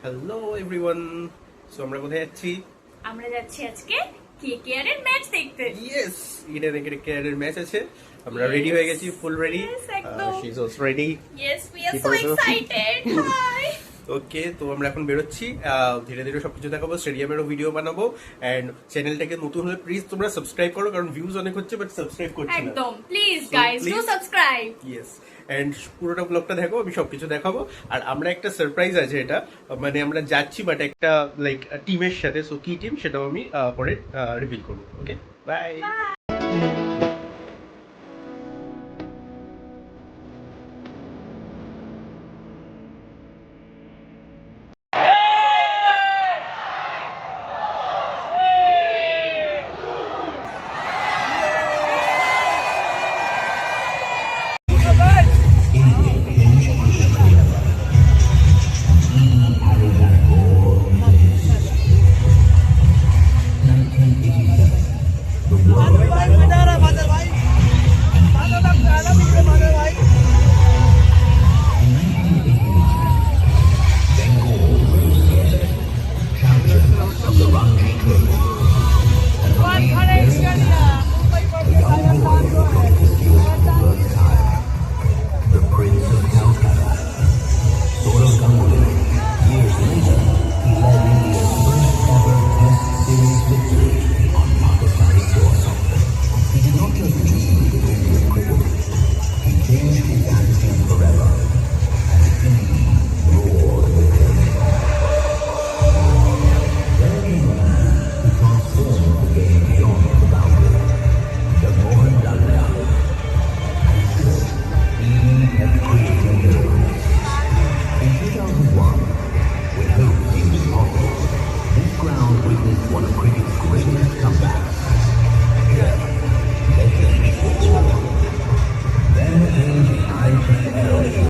Hello everyone. So আমরা কোথায় যাচ্ছি? আমরা যাচ্ছি আজকে কেকেআর এর ম্যাচ দেখতে। ইয়েস, ইডেন কেয়ারের ম্যাচ আছে। আমরা Yes. রেডি হয়ে গেছি, ফুল রেডি। Yes, একদম। She is also ready. Yes, we are কি so করেছো? excited. Hi. ওকে, তো আমরা এখন বেরোচ্ছি। ধীরে ধীরে সবকিছু দেখাবো, স্টেডিয়ামেরও ভিডিও বানাবো। এন্ড চ্যানেলটাকে নতুন হলে প্লিজ তোমরা সাবস্ক্রাইব করো, কারণ ভিউজ অনেক হচ্ছে বাট সাবস্ক্রাইব করছি না। একদম, please So, guys do please. Subscribe. Yes, and পুরোটা ব্লগটা দেখো, আমি সবকিছু দেখাবো। আর আমরা একটা সারপ্রাইজ আছে, এটা মানে আমরা যাচ্ছি বাট একটা লাইক টিমের সাথে। সো কি টিম সেটাও আমি পরে রিভিল করবো। ওকে, বাই। বাই।